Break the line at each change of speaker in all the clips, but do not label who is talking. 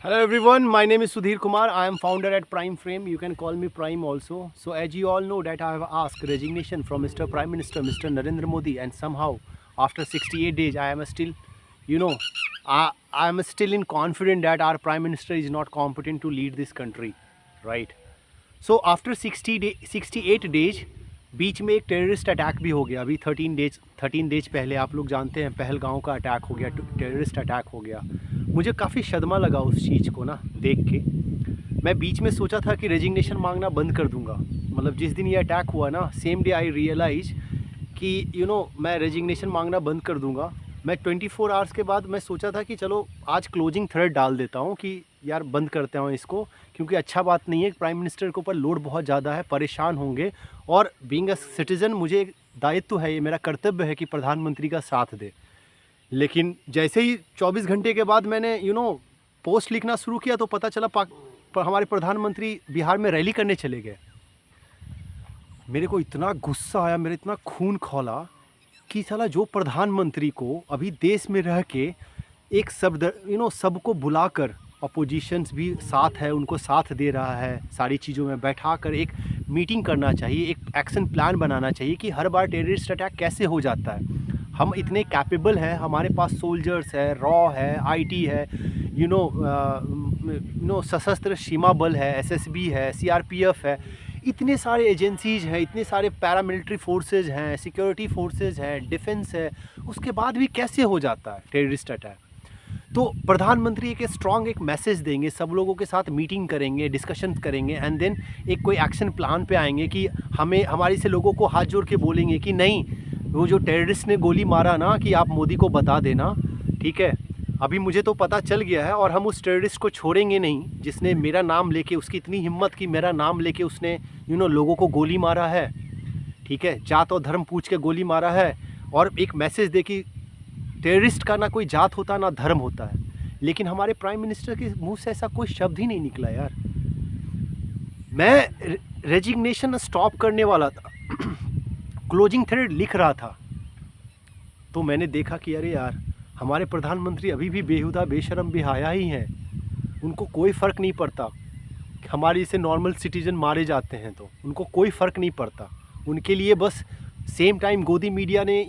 Hello everyone, my name is Sudhir Kumar. I am founder at Prime Frame. You can call me Prime also. So as you all know that I have asked resignation from Mr. Prime Minister Mr. Narendra Modi, and somehow after 68 days I am still, you know, I am still in confident that our Prime Minister is not competent to lead this country, right? So after 68 days बीच में एक terrorist attack भी हो गया. अभी 13 days पहले आप लोग जानते हैं पहलगांव का अटैक हो गया, टेररिस्ट अटैक हो गया. मुझे काफ़ी सदमा लगा उस चीज़ को ना देख के. मैं बीच में सोचा था कि रेजिग्नेशन मांगना बंद कर दूंगा. मतलब जिस दिन ये अटैक हुआ ना, सेम डे आई रियलाइज कि मैं रेजिग्नेशन मांगना बंद कर दूंगा. मैं 24 आवर्स के बाद मैं सोचा था कि चलो आज क्लोजिंग थ्रेड डाल देता हूँ कि यार बंद करते हैं इसको, क्योंकि अच्छा बात नहीं है. प्राइम मिनिस्टर के ऊपर लोड बहुत ज़्यादा है, परेशान होंगे. और बीइंग अ सिटीज़न मुझे एक दायित्व है, ये मेरा कर्तव्य है कि प्रधानमंत्री का साथ दे. लेकिन जैसे ही 24 घंटे के बाद मैंने पोस्ट लिखना शुरू किया तो पता चला हमारे प्रधानमंत्री बिहार में रैली करने चले गए. मेरे को इतना गुस्सा आया, मेरा इतना खून खौला कि साला जो प्रधानमंत्री को अभी देश में रह के एक सबको बुलाकर, अपोजिशंस भी साथ है, उनको साथ दे रहा है, सारी चीज़ों में बैठा कर एक मीटिंग करना चाहिए, एक एक्शन प्लान बनाना चाहिए कि हर बार टेररिस्ट अटैक कैसे हो जाता है. हम इतने कैपेबल हैं, हमारे पास सोल्जर्स है, रॉ है, आईटी है, सशस्त्र सीमा बल है, एसएसबी है, सीआरपीएफ है, इतने सारे एजेंसीज़ हैं, इतने सारे पैरामिलिट्री फोर्सेज हैं, सिक्योरिटी फोर्सेज हैं, डिफेंस है. उसके बाद भी कैसे हो जाता है टेररिस्ट अटैक? तो प्रधानमंत्री एक स्ट्रॉन्ग एक मैसेज देंगे, सब लोगों के साथ मीटिंग करेंगे, डिस्कशन करेंगे, एंड देन एक कोई एक्शन प्लान पे आएंगे कि हमारी से लोगों को हाथ जोड़ के बोलेंगे कि नहीं, वो जो टेररिस्ट ने गोली मारा ना, कि आप मोदी को बता देना, ठीक है. अभी मुझे तो पता चल गया है और हम उस टेररिस्ट को छोड़ेंगे नहीं जिसने मेरा नाम लेके, उसकी इतनी हिम्मत की मेरा नाम लेके उसने लोगों को गोली मारा है, ठीक है, जात और धर्म पूछ के गोली मारा है. और एक मैसेज दे कि टेररिस्ट का ना कोई जात होता ना धर्म होता है. लेकिन हमारे प्राइम मिनिस्टर के मुंह से ऐसा कोई शब्द ही नहीं निकला यार. मैं रेजिग्नेशन स्टॉप करने वाला था, क्लोजिंग थ्रेड लिख रहा था, तो मैंने देखा कि अरे यार, हमारे प्रधानमंत्री अभी भी बेहुदा बेशरम बेहया ही हैं. उनको कोई फ़र्क नहीं पड़ता. हमारे जैसे नॉर्मल सिटीज़न मारे जाते हैं तो उनको कोई फ़र्क नहीं पड़ता. उनके लिए बस सेम टाइम गोदी मीडिया ने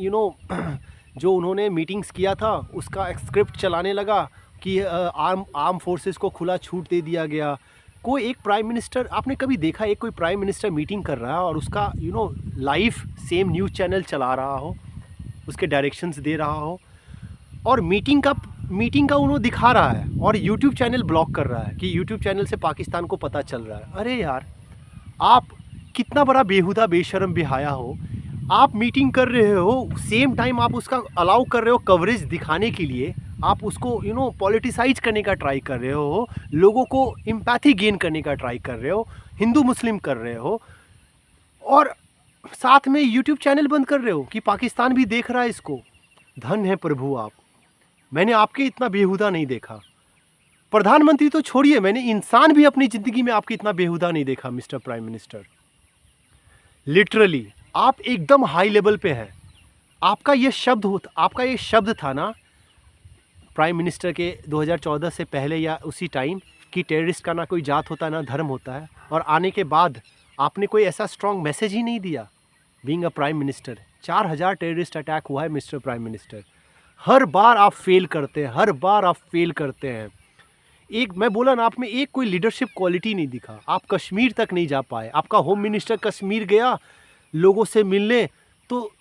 जो उन्होंने मीटिंग्स किया था उसका स्क्रिप्ट चलाने लगा कि आर्म फोर्सेस को खुला छूट दे दिया गया. कोई एक प्राइम मिनिस्टर आपने कभी देखा, एक कोई प्राइम मिनिस्टर मीटिंग कर रहा है और उसका लाइव सेम न्यूज़ चैनल चला रहा हो, उसके डायरेक्शंस दे रहा हो, और मीटिंग का उन्होंने दिखा रहा है और यूट्यूब चैनल ब्लॉक कर रहा है कि यूट्यूब चैनल से पाकिस्तान को पता चल रहा है. अरे यार, आप कितना बड़ा बेहुदा बेशरम बेहया हो. आप मीटिंग कर रहे हो, सेम टाइम आप उसका अलाउ कर रहे हो कवरेज दिखाने के लिए, आप उसको पॉलिटिसाइज करने का ट्राई कर रहे हो, लोगों को एम्पैथी गेन करने का ट्राई कर रहे हो, हिंदू मुस्लिम कर रहे हो, और साथ में यूट्यूब चैनल बंद कर रहे हो कि पाकिस्तान भी देख रहा है इसको. धन है प्रभु आप. मैंने आपके इतना बेहुदा नहीं देखा. प्रधानमंत्री तो छोड़िए, मैंने इंसान भी अपनी ज़िंदगी में आपकी इतना बेहुदा नहीं देखा मिस्टर प्राइम मिनिस्टर. लिटरली आप एकदम हाई लेवल पे हैं. आपका ये शब्द था ना प्राइम मिनिस्टर के 2014 से पहले या उसी टाइम कि टेररिस्ट का ना कोई जात होता ना धर्म होता है, और आने के बाद आपने कोई ऐसा स्ट्रॉन्ग मैसेज ही नहीं दिया. Being a prime minister 4000 terrorist attack हुआ है मिस्टर प्राइम मिनिस्टर. हर बार आप फेल करते हैं. एक मैं बोला ना, आप में एक कोई लीडरशिप क्वालिटी नहीं दिखा. आप कश्मीर तक नहीं जा पाए. आपका होम मिनिस्टर कश्मीर गया लोगों से मिलने, तो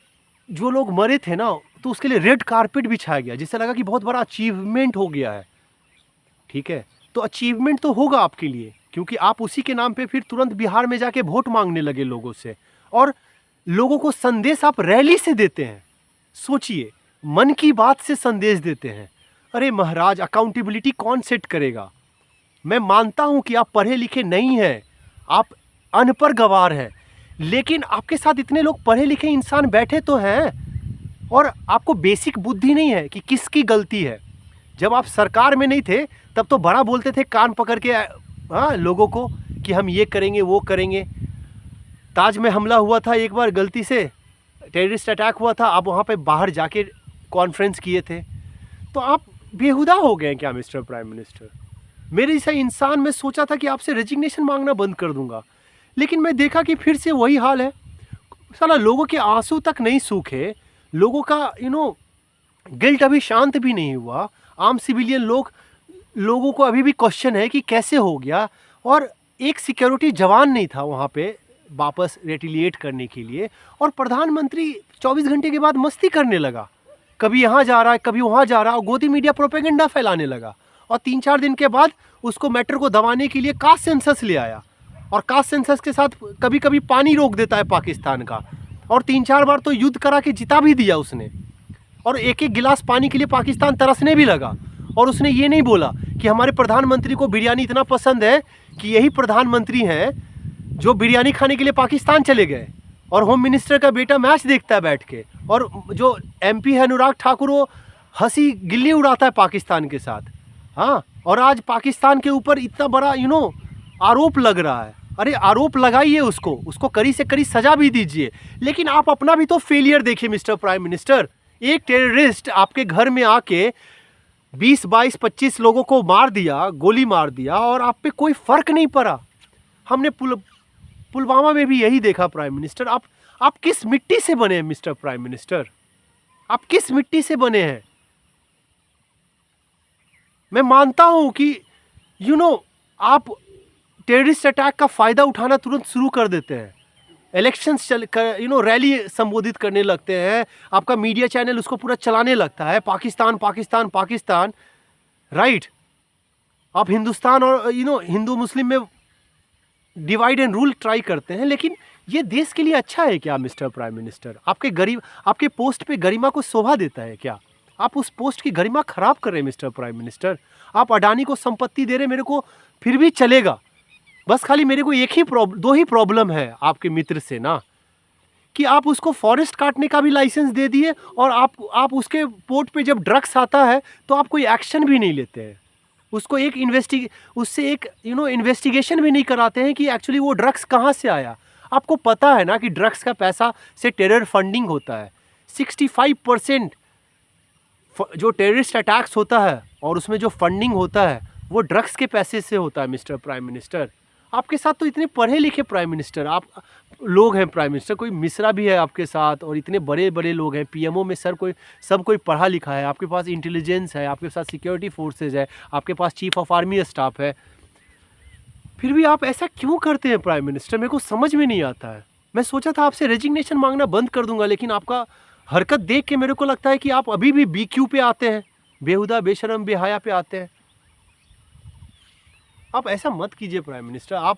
जो लोग मरे थे ना, तो उसके लिए रेड कारपेट बिछाया गया, जिससे लगा कि बहुत बड़ा अचीवमेंट हो गया है. ठीक है, तो अचीवमेंट तो होगा आपके लिए, क्योंकि आप उसी के नाम पे फिर तुरंत बिहार में जाके वोट मांगने लगे लोगों से, और लोगों को संदेश आप रैली से देते हैं. सोचिए, मन की बात से संदेश देते हैं. अरे महाराज, अकाउंटेबिलिटी कौन सेट करेगा? मैं मानता हूं कि आप पढ़े लिखे नहीं हैं, आप अनपढ़ गवार हैं, लेकिन आपके साथ इतने लोग पढ़े लिखे इंसान बैठे तो हैं, और आपको बेसिक बुद्धि नहीं है कि किसकी गलती है. जब आप सरकार में नहीं थे तब तो बड़ा बोलते थे कान पकड़ के लोगों को कि हम ये करेंगे वो करेंगे. ताज में हमला हुआ था एक बार, गलती से टेररिस्ट अटैक हुआ था, आप वहाँ पे बाहर जाके कॉन्फ्रेंस किए थे. तो आप बेहुदा हो गए क्या मिस्टर प्राइम मिनिस्टर? मेरे जैसा इंसान, मैं सोचा था कि आपसे रेजिग्नेशन मांगना बंद कर दूंगा, लेकिन मैं देखा कि फिर से वही हाल है। साला लोगों के आंसू तक नहीं सूखे, लोगों का गिल्ट अभी शांत भी नहीं हुआ। आम सिविलियन लोगों को अभी भी क्वेश्चन है कि कैसे हो गया। और एक सिक्योरिटी जवान नहीं था वहाँ पे वापस रेटिलिएट करने के लिए, और प्रधानमंत्री 24 घंटे के बाद मस्ती करने लगा, कभी यहाँ जा रहा है कभी वहाँ जा रहा है, और गोदी मीडिया प्रोपेगेंडा फैलाने लगा। और 3-4 दिन के बाद उसको मैटर को दबाने के लिए कास्ट सेंसस ले आया, और कास्ट सेंसस के साथ कभी कभी पानी रोक देता है पाकिस्तान का, और 3-4 बार तो युद्ध करा के जिता भी दिया उसने। और एक एक गिलास पानी के लिए पाकिस्तान तरसने भी लगा। और उसने ये नहीं बोला कि हमारे प्रधानमंत्री को बिरयानी इतना पसंद है कि यही प्रधानमंत्री हैं जो बिरयानी खाने के लिए पाकिस्तान चले गए, और होम मिनिस्टर का बेटा मैच देखता है बैठ के, और जो MP है अनुराग ठाकुर, वो हंसी गिल्ली उड़ाता है पाकिस्तान के साथ। हाँ, और आज पाकिस्तान के ऊपर इतना बड़ा आरोप लग रहा है। अरे आरोप लगाइए, उसको कड़ी से कड़ी सजा भी दीजिए, लेकिन आप अपना भी तो फेलियर देखिए मिस्टर प्राइम मिनिस्टर। एक टेररिस्ट आपके घर में आके 20, 22, 25 लोगों को मार दिया, गोली मार दिया, और आप पे कोई फर्क नहीं पड़ा। हमने पुलवामा में भी यही देखा। प्राइम मिनिस्टर, आप किस मिट्टी से बने हैं मिस्टर प्राइम मिनिस्टर? आप किस मिट्टी से बने हैं? मैं मानता हूं कि आप टेररिस्ट अटैक का फायदा उठाना तुरंत शुरू कर देते हैं, इलेक्शंस रैली संबोधित करने लगते हैं, आपका मीडिया चैनल उसको पूरा चलाने लगता है, पाकिस्तान पाकिस्तान पाकिस्तान, राइट। आप हिंदुस्तान और हिंदू मुस्लिम में डिवाइड एंड रूल ट्राई करते हैं, लेकिन ये देश के लिए अच्छा है क्या मिस्टर प्राइम मिनिस्टर? आपके पोस्ट पे गरिमा को शोभा देता है क्या? आप उस पोस्ट की गरिमा खराब कर रहे हैं मिस्टर प्राइम मिनिस्टर। आप अडानी को संपत्ति दे रहे, मेरे को फिर भी चलेगा, बस खाली मेरे को दो ही प्रॉब्लम है आपके मित्र से ना, कि आप उसको फॉरेस्ट काटने का भी लाइसेंस दे दिए, और आप उसके पोर्ट पे जब ड्रग्स आता है तो आप कोई एक्शन भी नहीं लेते हैं, उसको उससे एक इन्वेस्टिगेशन भी नहीं कराते हैं कि एक्चुअली वो ड्रग्स कहाँ से आया। आपको पता है ना कि ड्रग्स का पैसा से टेरर फंडिंग होता है। 65% जो टेररिस्ट अटैक्स होता है और उसमें जो फंडिंग होता है वो ड्रग्स के पैसे से होता है मिस्टर प्राइम मिनिस्टर। आपके साथ तो इतने पढ़े लिखे प्राइम मिनिस्टर आप लोग हैं प्राइम मिनिस्टर, कोई मिश्रा भी है आपके साथ, और इतने बड़े बड़े लोग हैं PMO में सब कोई पढ़ा लिखा है, आपके पास इंटेलिजेंस है, आपके पास सिक्योरिटी फोर्सेज है, आपके पास चीफ ऑफ आर्मी स्टाफ है, फिर भी आप ऐसा क्यों करते हैं प्राइम मिनिस्टर? मेरे को समझ में नहीं आता है। मैं सोचा था आपसे रेजिग्नेशन मांगना बंद कर दूंगा, लेकिन आपका हरकत देख के मेरे को लगता है कि आप अभी भी BQ पे आते हैं, बेहुदा बेशरम बेहया पे आते हैं। आप ऐसा मत कीजिए प्राइम मिनिस्टर।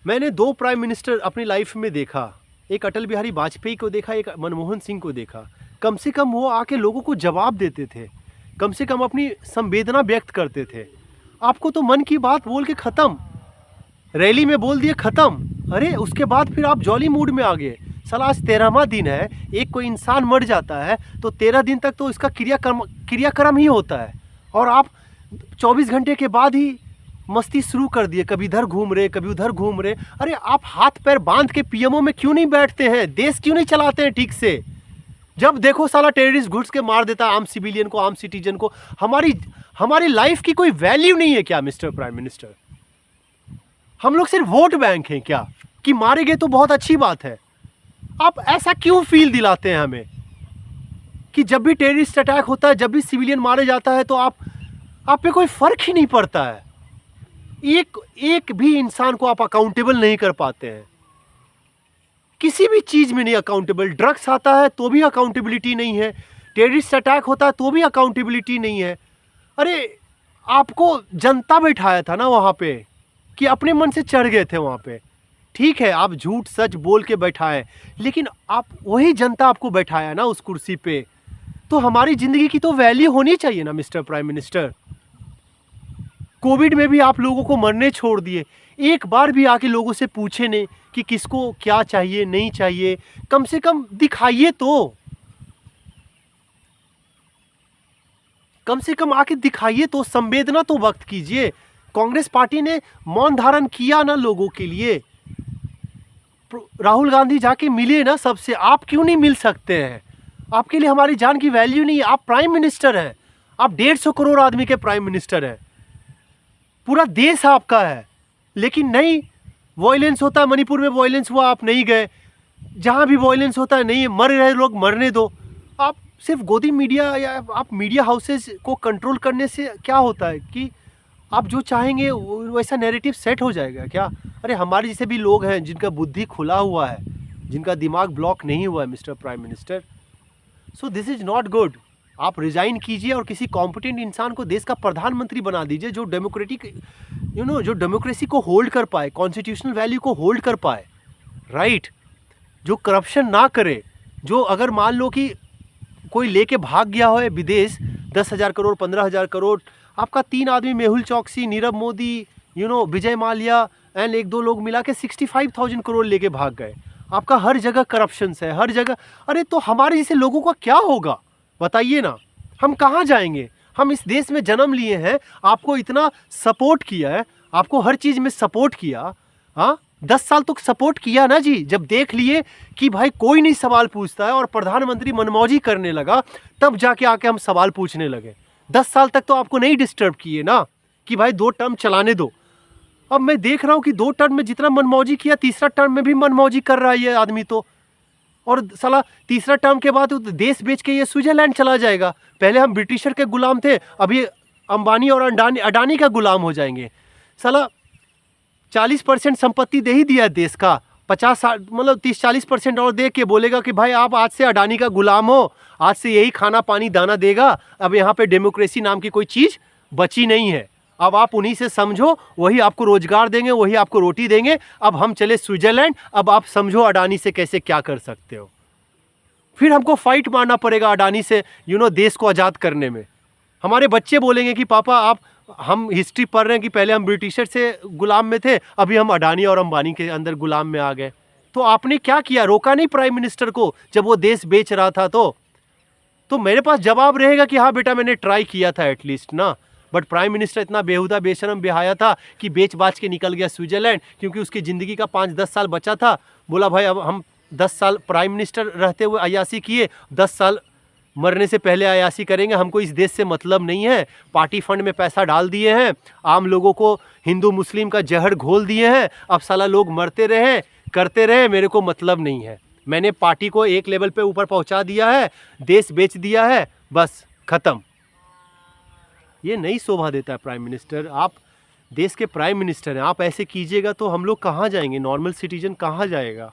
मैंने 2 प्राइम मिनिस्टर अपनी लाइफ में देखा, एक अटल बिहारी वाजपेयी को देखा, एक मनमोहन सिंह को देखा। कम से कम वो आके लोगों को जवाब देते थे, कम से कम अपनी संवेदना व्यक्त करते थे। आपको तो मन की बात बोल के ख़त्म, रैली में बोल दिए ख़त्म। अरे उसके बाद फिर आप जॉली मूड में आ गए। साला आज 13वां दिन है, एक कोई इंसान मर जाता है तो 13 दिन तक तो इसका क्रियाक्रम ही होता है, और आप 24 घंटे के बाद ही मस्ती शुरू कर दिए, कभी इधर घूम रहे कभी उधर घूम रहे। अरे आप हाथ पैर बांध के PMO में क्यों नहीं बैठते हैं? देश क्यों नहीं चलाते हैं ठीक से? जब देखो साला टेररिस्ट घुस के मार देता है आम सिविलियन को, आम सिटीजन को। हमारी लाइफ की कोई वैल्यू नहीं है क्या मिस्टर प्राइम मिनिस्टर? हम लोग सिर्फ वोट बैंक हैं क्या कि मारे गए तो बहुत अच्छी बात है? आप ऐसा क्यों फील दिलाते हैं हमें कि जब भी टेररिस्ट अटैक होता है, जब भी सिविलियन मारे जाता है तो आप पे कोई फर्क ही नहीं पड़ता है? एक भी इंसान को आप अकाउंटेबल नहीं कर पाते हैं, किसी भी चीज में नहीं अकाउंटेबल। ड्रग्स आता है तो भी अकाउंटेबिलिटी नहीं है, टेररिस्ट अटैक होता है तो भी अकाउंटेबिलिटी नहीं है। अरे आपको जनता बैठाया था ना वहां पे कि अपने मन से चढ़ गए थे वहां पे। ठीक है, आप झूठ सच बोल के बैठाए, लेकिन वही जनता आपको बैठाया ना उस कुर्सी पे, तो हमारी जिंदगी की तो वैल्यू होनी चाहिए ना मिस्टर प्राइम मिनिस्टर। कोविड में भी आप लोगों को मरने छोड़ दिए, एक बार भी आके लोगों से पूछे नहीं कि किसको क्या चाहिए नहीं चाहिए। कम से कम दिखाइए तो, कम से कम आके दिखाइए तो, संवेदना तो व्यक्त कीजिए। कांग्रेस पार्टी ने मौन धारण किया ना लोगों के लिए। राहुल गांधी जाके मिले ना सबसे, आप क्यों नहीं मिल सकते हैं? आपके लिए हमारी जान की वैल्यू नहीं है। आप प्राइम मिनिस्टर हैं, आप 150 करोड़ आदमी के प्राइम मिनिस्टर हैं। पूरा देश आपका है, लेकिन नहीं, वॉयलेंस होता है, मणिपुर में वॉयलेंस हुआ आप नहीं गए, जहाँ भी वॉयलेंस होता है नहीं, मर रहे लोग मरने दो। आप सिर्फ गोदी मीडिया या आप मीडिया हाउसेस को कंट्रोल करने से क्या होता है कि आप जो चाहेंगे वैसा नैरेटिव सेट हो जाएगा क्या? अरे हमारे जैसे भी लोग हैं जिनका बुद्धि खुला हुआ है, जिनका दिमाग ब्लॉक नहीं हुआ है mister prime minister, so this is not good. आप रिजाइन कीजिए और किसी कॉम्पिटेंट इंसान को देश का प्रधानमंत्री बना दीजिए, जो डेमोक्रेटिक जो डेमोक्रेसी को होल्ड कर पाए, कॉन्स्टिट्यूशनल वैल्यू को होल्ड कर पाए, राइट? जो करप्शन ना करे, जो अगर मान लो कि कोई लेके भाग गया हो विदेश 10,000 करोड़ 15,000 करोड़, आपका 3 आदमी मेहुल चौकसी, नीरव मोदी, विजय माल्या एंड 1-2 लोग मिला के 65,000 करोड़ लेके भाग गए। आपका हर जगह करप्शन है, हर जगह। अरे तो हमारे जैसे लोगों का क्या होगा बताइए ना, हम कहाँ जाएंगे? हम इस देश में जन्म लिए हैं, आपको इतना सपोर्ट किया है, आपको हर चीज़ में सपोर्ट किया, हाँ 10 साल तक सपोर्ट किया ना जी। जब देख लिए कि भाई कोई नहीं सवाल पूछता है और प्रधानमंत्री मनमौजी करने लगा, तब जाके आके हम सवाल पूछने लगे। 10 साल तक तो आपको नहीं डिस्टर्ब किए ना कि भाई 2 टर्म चलाने दो। अब मैं देख रहा हूँ कि 2 टर्म में जितना मनमौजी किया, तीसरा टर्म में भी मनमौजी कर रहा है ये आदमी तो। और साला तीसरा टर्म के बाद देश बेच के ये स्विट्जरलैंड चला जाएगा। पहले हम ब्रिटिशर के गुलाम थे, अभी अंबानी और अडानी का गुलाम हो जाएंगे। साला 40% संपत्ति दे ही दिया देश का, 50 मतलब 30-40% और दे के बोलेगा कि भाई आप आज से अडानी का गुलाम हो, आज से यही खाना पानी दाना देगा। अब यहाँ पे डेमोक्रेसी नाम की कोई चीज़ बची नहीं है। अब आप उन्हीं से समझो, वही आपको रोजगार देंगे, वही आपको रोटी देंगे। अब हम चले स्विट्जरलैंड, अब आप समझो अडानी से कैसे क्या कर सकते हो। फिर हमको फाइट मारना पड़ेगा अडानी से देश को आज़ाद करने में। हमारे बच्चे बोलेंगे कि पापा आप, हम हिस्ट्री पढ़ रहे हैं कि पहले हम ब्रिटिशर से गुलाम में थे, अभी हम अडानी और अंबानी के अंदर गुलाम में आ गए। तो आपने क्या किया? रोका नहीं प्राइम मिनिस्टर को जब वो देश बेच रहा था? तो मेरे पास जवाब रहेगा कि हाँ बेटा मैंने ट्राई किया था एटलीस्ट ना। बट प्राइम मिनिस्टर इतना बेहुदा बेशरम बेहाया था कि बेच बाच के निकल गया स्विट्जरलैंड, क्योंकि उसकी ज़िंदगी का 5-10 साल बचा था। बोला भाई अब हम 10 साल प्राइम मिनिस्टर रहते हुए अयासी किए, 10 साल मरने से पहले अयासी करेंगे, हमको इस देश से मतलब नहीं है। पार्टी फंड में पैसा डाल दिए हैं, आम लोगों को हिंदू मुस्लिम का जहर घोल दिए हैं, अब साला लोग मरते रहे करते रहे, मेरे को मतलब नहीं है। मैंने पार्टी को एक लेवल पे ऊपर पहुंचा दिया है, देश बेच दिया है, बस ख़त्म। ये नहीं शोभा देता है प्राइम मिनिस्टर। आप देश के प्राइम मिनिस्टर हैं, आप ऐसे कीजिएगा तो हम लोग कहाँ जाएंगे? नॉर्मल सिटीजन कहाँ जाएगा?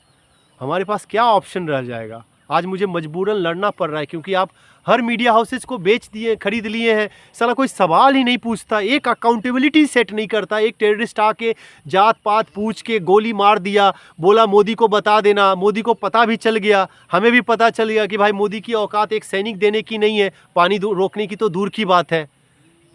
हमारे पास क्या ऑप्शन रह जाएगा? आज मुझे मजबूरन लड़ना पड़ रहा है क्योंकि आप हर मीडिया हाउसेस को बेच दिए, खरीद लिए हैं। साला कोई सवाल ही नहीं पूछता, एक अकाउंटेबिलिटी सेट नहीं करता। एक टेररिस्ट आके जात पात पूछ के गोली मार दिया, बोला मोदी को बता देना। मोदी को पता भी चल गया, हमें भी पता चल गया कि भाई मोदी की औकात एक सैनिक देने की नहीं है, पानी रोकने की तो दूर की बात है,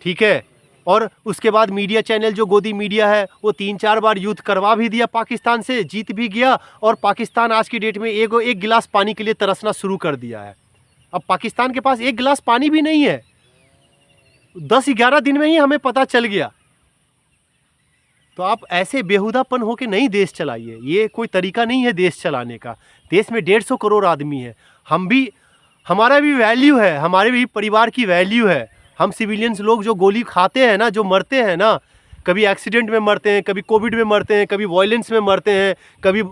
ठीक है। और उसके बाद मीडिया चैनल जो गोदी मीडिया है वो 3-4 बार युद्ध करवा भी दिया पाकिस्तान से, जीत भी गया। और पाकिस्तान आज की डेट में एक गिलास पानी के लिए तरसना शुरू कर दिया है। अब पाकिस्तान के पास एक गिलास पानी भी नहीं है। 10-11 दिन में ही हमें पता चल गया। तो आप ऐसे बेहुदापन होके नहीं देश चलाइए, ये कोई तरीका नहीं है देश चलाने का। देश में 150 करोड़ आदमी है, हम भी, हमारा भी वैल्यू है, हमारे भी परिवार की वैल्यू है। हम सिविलियंस लोग जो गोली खाते हैं ना, जो मरते हैं ना, कभी एक्सीडेंट में मरते हैं, कभी कोविड में मरते हैं, कभी वायलेंस में मरते हैं, कभी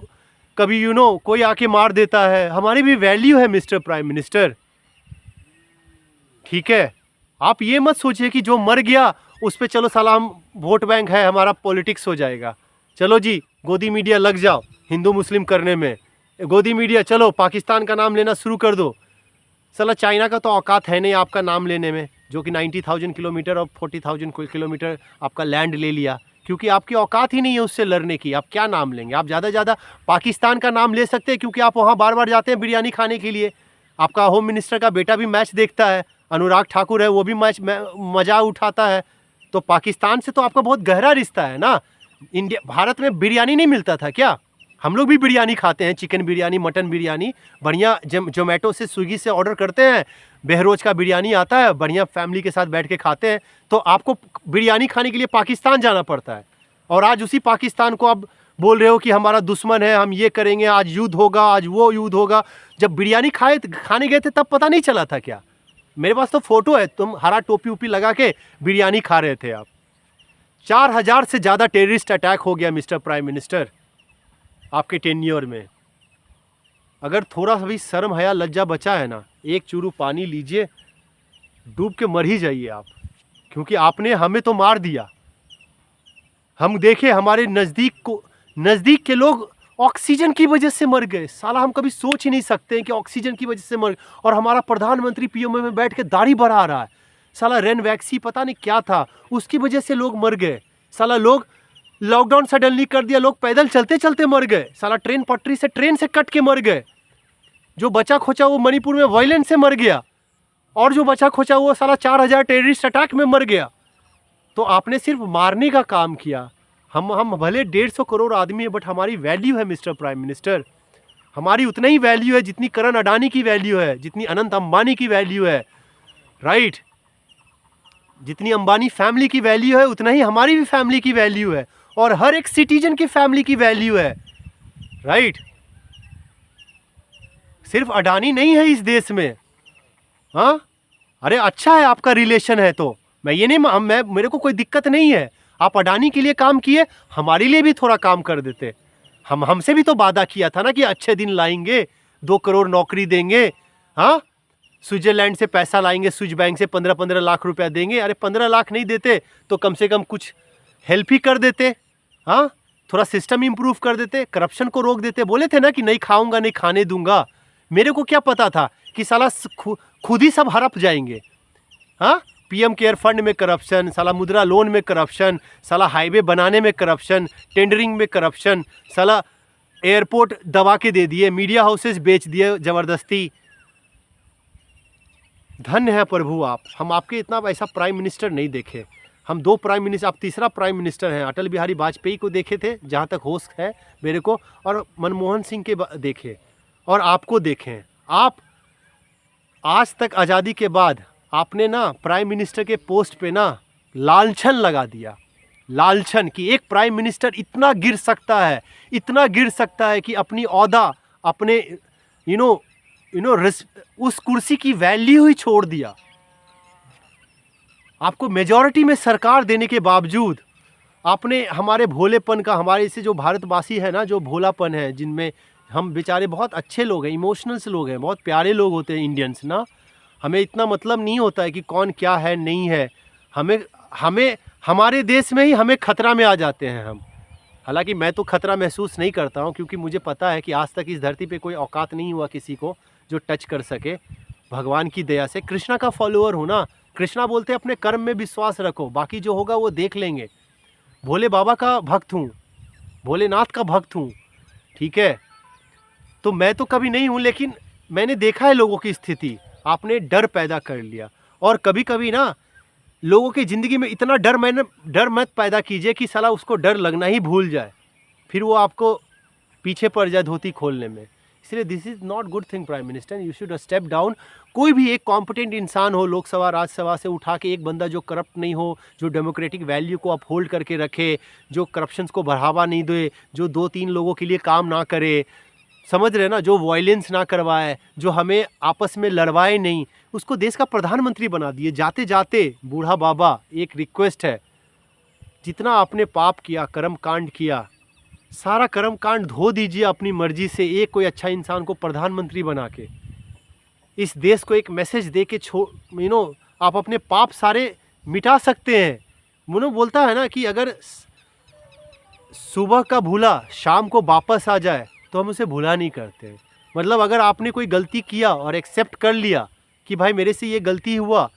कोई आके मार देता है, हमारी भी वैल्यू है मिस्टर प्राइम मिनिस्टर, ठीक है। आप ये मत सोचिए कि जो मर गया उस पर चलो साला हम वोट बैंक है, हमारा पॉलिटिक्स हो जाएगा। चलो जी गोदी मीडिया लग जाओ हिंदू मुस्लिम करने में, गोदी मीडिया चलो पाकिस्तान का नाम लेना शुरू कर दो। साला चाइना का तो औकात है नहीं आपका नाम लेने में, जो कि 90,000 किलोमीटर और 40,000 किलोमीटर आपका लैंड ले लिया, क्योंकि आपकी औकात ही नहीं है उससे लड़ने की। आप क्या नाम लेंगे? आप ज़्यादा से ज़्यादा पाकिस्तान का नाम ले सकते हैं, क्योंकि आप वहाँ बार बार जाते हैं बिरयानी खाने के लिए। आपका होम मिनिस्टर का बेटा भी मैच देखता है, अनुराग ठाकुर है, वो भी मैच मज़ा उठाता है। तो पाकिस्तान से तो आपका बहुत गहरा रिश्ता है ना। इंडिया, भारत में बिरयानी नहीं मिलता था क्या? हम लोग भी बिरयानी खाते हैं, चिकन बिरयानी, मटन बिरयानी, बढ़िया जोमेटो से स्विगी से ऑर्डर करते हैं, बहरोज का बिरयानी आता है, बढ़िया फैमिली के साथ बैठ के खाते हैं। तो आपको बिरयानी खाने के लिए पाकिस्तान जाना पड़ता है, और आज उसी पाकिस्तान को आप बोल रहे हो कि हमारा दुश्मन है, हम ये करेंगे, आज युद्ध होगा, आज वो युद्ध होगा। जब बिरयानी खाने गए थे तब पता नहीं चला था क्या? मेरे पास तो फोटो है, तुम हरा टोपी उपी लगा के बिरयानी खा रहे थे आप। 4,000 से ज़्यादा टेररिस्ट अटैक हो गया मिस्टर प्राइम मिनिस्टर आपके टेन्योर में। अगर थोड़ा सा भी शर्म हया लज्जा बचा है ना, एक चूरू पानी लीजिए, डूब के मर ही जाइए आप, क्योंकि आपने हमें तो मार दिया। हम देखे हमारे नज़दीक के लोग ऑक्सीजन की वजह से मर गए। साला हम कभी सोच ही नहीं सकते हैं कि ऑक्सीजन की वजह से मर, और हमारा प्रधानमंत्री पीएमओ में बैठ के दाढ़ी बढ़ा रहा है। साला रेनवैक्सी पता नहीं क्या था, उसकी वजह से लोग मर गए। साला लोग लॉकडाउन सडनली कर दिया, लोग पैदल चलते चलते मर गए। साला ट्रेन पटरी से ट्रेन से कट के मर गए। जो बचा खोचा वो मणिपुर में वायलेंस से मर गया, और जो बचा खोचा वो साला 4,000 टेररिस्ट अटैक में मर गया। तो आपने सिर्फ मारने का काम किया। हम भले 150 करोड़ आदमी है, बट हमारी वैल्यू है मिस्टर प्राइम मिनिस्टर। हमारी उतना ही वैल्यू है जितनी करण अडानी की वैल्यू है, जितनी अनंत अंबानी की वैल्यू है, राइट। जितनी अंबानी फैमिली की वैल्यू है उतना ही हमारी भी फैमिली की वैल्यू है, और हर एक सिटीजन की फैमिली की वैल्यू है, राइट। सिर्फ अडानी नहीं है इस देश में। हाँ, अरे अच्छा है आपका रिलेशन है तो मैं ये नहीं, मेरे को कोई दिक्कत नहीं है। आप अडानी के लिए काम किए, हमारे लिए भी थोड़ा काम कर देते। हमसे भी तो वादा किया था ना कि अच्छे दिन लाएंगे, 2 करोड़ नौकरी देंगे। हाँ, स्विट्जरलैंड से पैसा लाएंगे, स्विच बैंक से 15-15 लाख रुपया देंगे। अरे 15 लाख नहीं देते तो कम से कम कुछ हेल्प ही कर देते। हाँ, थोड़ा सिस्टम इंप्रूव कर देते, करप्शन को रोक देते। बोले थे ना कि नहीं खाऊंगा, नहीं खाने दूंगा। मेरे को क्या पता था कि साला खुद ही सब हड़प जाएंगे। हाँ, पीएम केयर फंड में करप्शन, साला मुद्रा लोन में करप्शन, साला हाईवे बनाने में करप्शन, टेंडरिंग में करप्शन, साला एयरपोर्ट दबा के दे दिए, मीडिया हाउसेस बेच दिए ज़बरदस्ती। धन्य है प्रभु आप, हम आपके इतना ऐसा प्राइम मिनिस्टर नहीं देखे। हम 2 प्राइम मिनिस्टर, आप तीसरा प्राइम मिनिस्टर हैं। अटल बिहारी वाजपेयी को देखे थे जहाँ तक होश है मेरे को, और मनमोहन सिंह के देखे, और आपको देखें। आप आज तक आज़ादी के बाद आपने ना प्राइम मिनिस्टर के पोस्ट पे ना लालछन लगा दिया। लालछन कि एक प्राइम मिनिस्टर इतना गिर सकता है, इतना गिर सकता है कि अपनी औहदा, अपने उस कुर्सी की वैल्यू ही छोड़ दिया। आपको मेजॉरिटी में सरकार देने के बावजूद आपने हमारे भोलेपन का, हमारे से जो भारतवासी है ना, जो भोलापन है, जिनमें हम बेचारे बहुत अच्छे लोग हैं, इमोशनल्स लोग हैं, बहुत प्यारे लोग होते हैं इंडियंस ना। हमें इतना मतलब नहीं होता है कि कौन क्या है नहीं है। हमें हमारे देश में ही हमें खतरा में आ जाते हैं हम। हालांकि मैं तो खतरा महसूस नहीं करता हूं, क्योंकि मुझे पता है कि आज तक इस धरती पे कोई औकात नहीं हुआ किसी को जो टच कर सके। भगवान की दया से कृष्णा का फॉलोअर हूँ ना। कृष्णा बोलते अपने कर्म में विश्वास रखो, बाकी जो होगा वो देख लेंगे। भोले बाबा का भक्त हूँ, भोलेनाथ का भक्त हूँ, ठीक है। तो मैं तो कभी नहीं हूँ, लेकिन मैंने देखा है लोगों की स्थिति। आपने डर पैदा कर लिया, और कभी कभी ना लोगों की ज़िंदगी में इतना डर मत पैदा कीजिए कि साला उसको डर लगना ही भूल जाए, फिर वो आपको पीछे पड़ जाए धोती खोलने में। इसलिए this is not good thing prime minister, you should step down. कोई भी एक कॉम्पिटेंट इंसान हो लोकसभा राज्यसभा से उठा के, एक बंदा जो करप्ट नहीं हो, जो डेमोक्रेटिक वैल्यू को अपहोल्ड करके रखे, जो करप्शन को बढ़ावा नहीं दे, जो 2-3 लोगों के लिए काम ना करे, समझ रहे ना, जो वायलेंस ना करवाए, जो हमें आपस में लड़वाए नहीं, उसको देश का प्रधानमंत्री बना दिए। जाते जाते बूढ़ा बाबा, एक रिक्वेस्ट है, जितना आपने पाप किया, कर्म कांड किया, सारा कर्म कांड धो दीजिए अपनी मर्जी से। एक कोई अच्छा इंसान को प्रधानमंत्री बना के इस देश को एक मैसेज दे के आप अपने पाप सारे मिटा सकते हैं। बोलता है ना कि अगर सुबह का भूला शाम को वापस आ जाए तो हम उसे भूला नहीं करते। मतलब अगर आपने कोई गलती किया और एक्सेप्ट कर लिया कि भाई मेरे से ये गलती हुआ,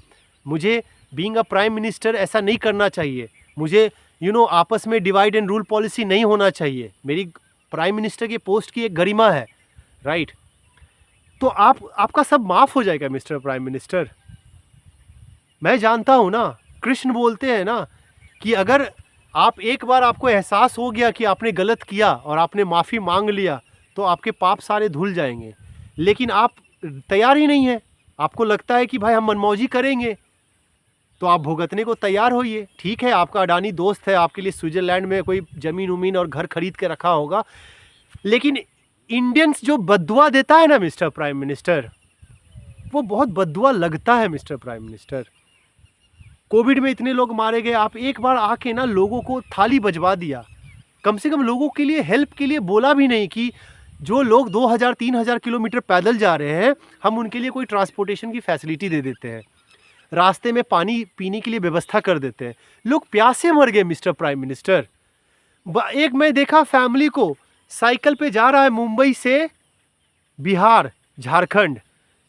मुझे बीइंग अ प्राइम मिनिस्टर ऐसा नहीं करना चाहिए, मुझे आपस में डिवाइड एंड रूल पॉलिसी नहीं होना चाहिए, मेरी प्राइम मिनिस्टर के पोस्ट की एक गरिमा है, राइट। तो आपका सब माफ़ हो जाएगा मिस्टर प्राइम मिनिस्टर। मैं जानता हूँ ना, कृष्ण बोलते हैं ना कि अगर आप एक बार आपको एहसास हो गया कि आपने गलत किया और आपने माफ़ी मांग लिया तो आपके पाप सारे धुल जाएंगे। लेकिन आप तैयार ही नहीं हैं, आपको लगता है कि भाई हम मनमौजी करेंगे, तो आप भुगतने को तैयार होइए। ठीक है, आपका अडानी दोस्त है, आपके लिए स्विट्ज़रलैंड में कोई ज़मीन उमीन और घर खरीद के रखा होगा, लेकिन इंडियंस जो बद्दुआ देता है ना मिस्टर प्राइम मिनिस्टर, वो बहुत बद्दुआ लगता है मिस्टर प्राइम मिनिस्टर। कोविड में इतने लोग मारे गए, आप एक बार आके ना लोगों को थाली बजवा दिया, कम से कम लोगों के लिए हेल्प के लिए बोला भी नहीं कि जो लोग 2000-3000 किलोमीटर पैदल जा रहे हैं हम उनके लिए कोई ट्रांसपोर्टेशन की फैसिलिटी दे देते हैं, रास्ते में पानी पीने के लिए व्यवस्था कर देते हैं। लोग प्यासे मर गए मिस्टर प्राइम मिनिस्टर। एक मैं देखा फैमिली को साइकिल पे जा रहा है मुंबई से बिहार झारखंड,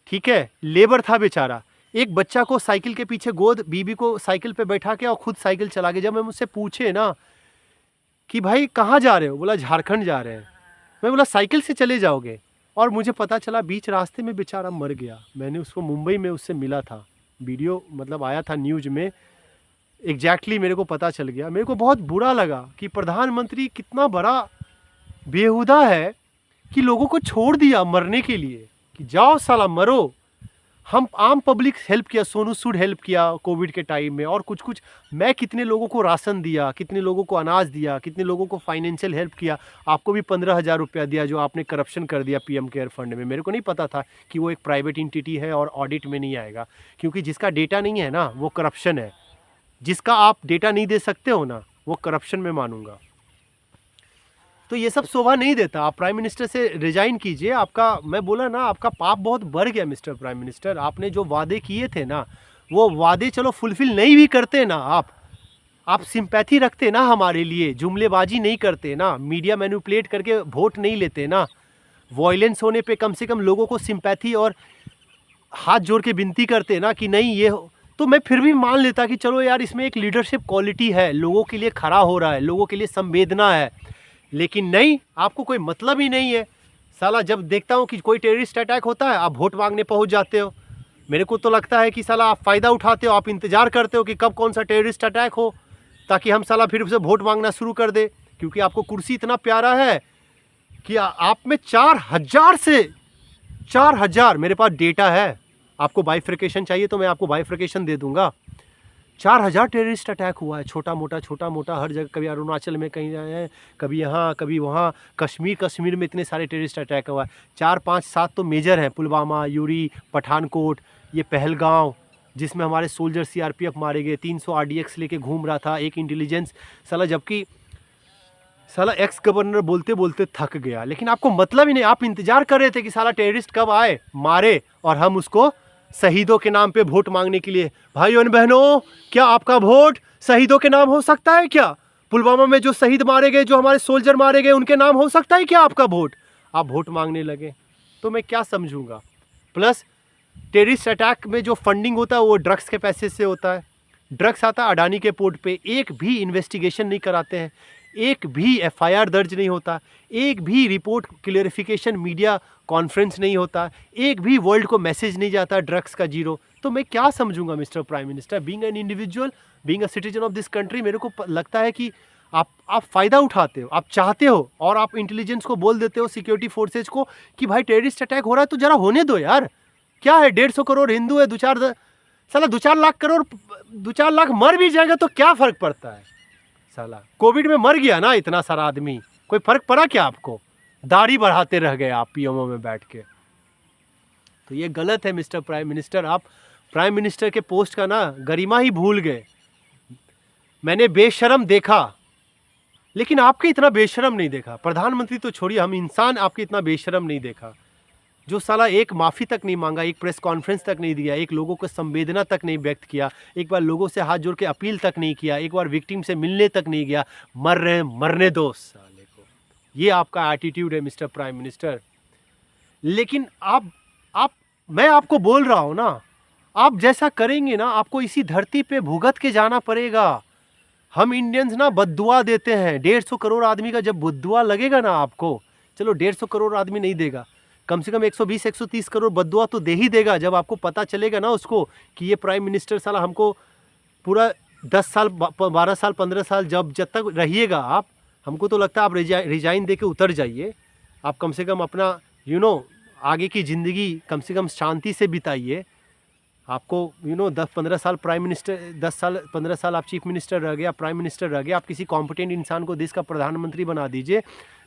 ठीक है, लेबर था बेचारा, एक बच्चा को साइकिल के पीछे गोद, बीबी को साइकिल पे बैठा के और खुद साइकिल चला के, जब मैं मुझसे पूछे ना कि भाई कहाँ जा रहे हो, बोला झारखंड जा रहे हैं। मैं बोला साइकिल से चले जाओगे, और मुझे पता चला बीच रास्ते में बेचारा मर गया। मैंने उसको मुंबई में उससे मिला था, वीडियो मतलब आया था न्यूज़ में, एग्जैक्टली मेरे को पता चल गया। मेरे को बहुत बुरा लगा कि प्रधानमंत्री कितना बड़ा बेहुदा है कि लोगों को छोड़ दिया मरने के लिए कि जाओ साला मरो। हम आम पब्लिक हेल्प किया, सोनू सूद हेल्प किया कोविड के टाइम में, और कुछ कुछ मैं कितने लोगों को राशन दिया, कितने लोगों को अनाज दिया, कितने लोगों को फाइनेंशियल हेल्प किया। आपको भी 15,000 रुपया दिया जो आपने करप्शन कर दिया पीएम केयर फंड में। मेरे को नहीं पता था कि वो एक प्राइवेट एंटिटी है और ऑडिट में नहीं आएगा, क्योंकि जिसका डेटा नहीं है ना वो करप्शन है। जिसका आप डेटा नहीं दे सकते हो ना वो करप्शन में मानूंगा। तो ये सब शोभा नहीं देता। आप प्राइम मिनिस्टर से रिजाइन कीजिए। आपका, मैं बोला ना, आपका पाप बहुत बढ़ गया मिस्टर प्राइम मिनिस्टर। आपने जो वादे किए थे ना वो वादे चलो फुलफिल नहीं भी करते ना, आप सिंपैथी रखते ना हमारे लिए, जुमलेबाजी नहीं करते ना, मीडिया मैनिपुलेट करके वोट नहीं लेते ना, वॉयलेंस होने पे कम से कम लोगों को सिंपैथी और हाथ जोड़ के विनती करते ना कि नहीं ये तो मैं फिर भी मान लेता कि चलो यार इसमें एक लीडरशिप क्वालिटी है, लोगों के लिए खड़ा हो रहा है, लोगों के लिए संवेदना है। लेकिन नहीं, आपको कोई मतलब ही नहीं है। साला जब देखता हूँ कि कोई टेररिस्ट अटैक होता है आप वोट मांगने पहुँच जाते हो। मेरे को तो लगता है कि साला आप फ़ायदा उठाते हो, आप इंतज़ार करते हो कि कब कौन सा टेररिस्ट अटैक हो ताकि हम साला फिर से वोट मांगना शुरू कर दे, क्योंकि आपको कुर्सी इतना प्यारा है कि आप में 4,000 से 4,000 मेरे पास डेटा है। आपको बाइफ्रिकेशन चाहिए तो मैं आपको बाइफ्रिकेशन दे दूंगा। 4,000 टेररिस्ट अटैक हुआ है, छोटा मोटा हर जगह, कभी अरुणाचल में कहीं जाए, कभी यहाँ कभी वहाँ, कश्मीर में इतने सारे टेररिस्ट अटैक हुआ है। 4, 5, 7 तो मेजर हैं, पुलवामा, यूरी, पठानकोट, ये पहलगांव जिसमें हमारे सोल्जर सीआरपीएफ मारे गए, 300 आरडीएक्स लेके घूम रहा था एक इंटेलिजेंस साला, जबकि साला एक्स गवर्नर बोलते बोलते थक गया। लेकिन आपको मतलब ही नहीं, आप इंतजार कर रहे थे कि साला टेररिस्ट कब आए मारे और हम उसको शहीदों के नाम पे वोट मांगने के लिए। भाइयों और बहनों, क्या आपका वोट शहीदों के नाम हो सकता है क्या? पुलवामा में जो शहीद मारे गए, जो हमारे सोल्जर मारे गए, उनके नाम हो सकता है क्या आपका वोट? आप वोट मांगने लगे तो मैं क्या समझूंगा। प्लस टेररिस्ट अटैक में जो फंडिंग होता है वो ड्रग्स के पैसे से होता है। ड्रग्स आता है अडानी के पोर्ट पे, एक भी इन्वेस्टिगेशन नहीं कराते हैं, एक भी एफआईआर दर्ज नहीं होता, एक भी रिपोर्ट क्लियरिफिकेशन मीडिया कॉन्फ्रेंस नहीं होता, एक भी वर्ल्ड को मैसेज नहीं जाता ड्रग्स का जीरो। तो मैं क्या समझूंगा mister prime minister, being an individual, being a citizen of this country. मेरे को लगता है कि आप फ़ायदा उठाते हो, आप चाहते हो, और आप इंटेलिजेंस को बोल देते हो, सिक्योरिटी फोर्सेज को कि भाई टेररिस्ट अटैक हो रहा है तो ज़रा होने दो यार। क्या है, 150 करोड़ हिंदू है, 2-4 लाख करोड़, 2-4 लाख मर भी जाएगा तो क्या फ़र्क पड़ता है। साला कोविड में मर गया ना इतना सारा आदमी, कोई फर्क पड़ा क्या आपको? दाढ़ी बढ़ाते रह गए आप पीएमओ में बैठ के। तो ये गलत है मिस्टर प्राइम मिनिस्टर। आप प्राइम मिनिस्टर के पोस्ट का ना गरिमा ही भूल गए। मैंने बेशरम देखा, लेकिन आपके इतना बेशरम नहीं देखा। प्रधानमंत्री तो छोड़िए, हम इंसान आपके इतना बेशरम नहीं देखा। जो साला एक माफ़ी तक नहीं मांगा, एक प्रेस कॉन्फ्रेंस तक नहीं दिया, एक लोगों को संवेदना तक नहीं व्यक्त किया, एक बार लोगों से हाथ जोड़ के अपील तक नहीं किया, एक बार विक्टिम से मिलने तक नहीं गया। मर रहे हैं, मरने दो साले को। ये आपका एटीट्यूड है मिस्टर प्राइम मिनिस्टर। लेकिन मैं आपको बोल रहा हूँ ना, आप जैसा करेंगे ना आपको इसी धरती पे भुगत के जाना पड़ेगा। हम इंडियंस ना बद्दुआ देते हैं। 150 करोड़ आदमी का जब बद्दुआ लगेगा ना आपको, चलो 150 करोड़ आदमी नहीं देगा, कम से कम 120-130 करोड़ बद्दुआ तो दे ही देगा। जब आपको पता चलेगा ना उसको कि ये प्राइम मिनिस्टर साला हमको पूरा 10 साल, 12 साल, 15 साल जब तक रहिएगा आप, हमको तो लगता है आप रिजाइन दे के उतर जाइए। आप कम से कम अपना आगे की ज़िंदगी कम से कम शांति से बिताइए। आपको 10-15 साल प्राइम मिनिस्टर, 10-15 साल आप चीफ मिनिस्टर रह गए, आप प्राइम मिनिस्टर रह गए, आप किसी कॉम्पिटेंट इंसान को देश का प्रधानमंत्री बना दीजिए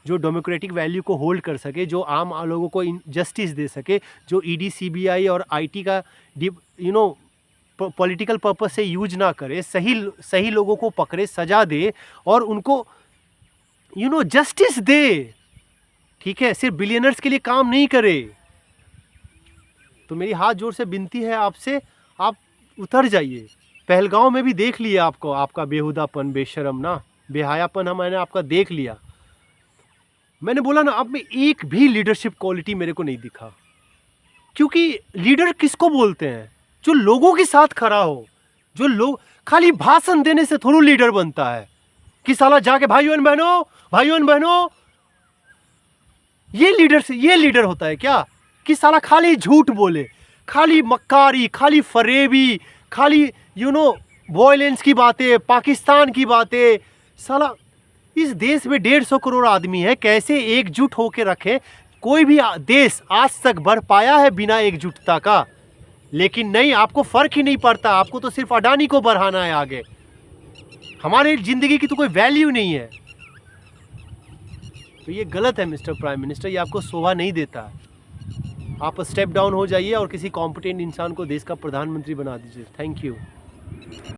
जो डेमोक्रेटिक वैल्यू को होल्ड कर सके, जो आम लोगों को जस्टिस दे सके, जो ईडी, सीबीआई और आईटी का पॉलिटिकल पर्पस से यूज ना करे, सही लोगों को पकड़े, सजा दे और उनको जस्टिस दे, ठीक है, सिर्फ बिलियनर्स के लिए काम नहीं करे। तो मेरी हाथ जोड़ से विनती है आपसे, आप उतर जाइए। पहलगांव में भी देख लिया आपको, आपका बेहुदापन, बेशरम ना, बेहायापन मैंने आपका देख लिया। मैंने बोला ना, आप में एक भी लीडरशिप क्वालिटी मेरे को नहीं दिखा। क्योंकि लीडर किसको बोलते हैं? जो लोगों के साथ खड़ा हो, जो लोग, खाली भाषण देने से थोड़ा लीडर बनता है कि साला जाके भाइयों बहनों, ये लीडर होता है क्या? कि साला खाली झूठ बोले, खाली मक्कारी, खाली फरेबी, खाली वॉयलेंस की बातें, पाकिस्तान की बातें। साला इस देश में 150 करोड़ आदमी है, कैसे एकजुट होके रखे? कोई भी देश आज तक बढ़ पाया है बिना एकजुटता का? लेकिन नहीं, आपको फर्क ही नहीं पड़ता, आपको तो सिर्फ अडानी को बढ़ाना है आगे। हमारे जिंदगी की तो कोई वैल्यू नहीं है। तो ये गलत है मिस्टर प्राइम मिनिस्टर, ये आपको शोभा नहीं देता। आप स्टेप डाउन हो जाइए और किसी कॉम्पिटेंट इंसान को देश का प्रधानमंत्री बना दीजिए। Thank you.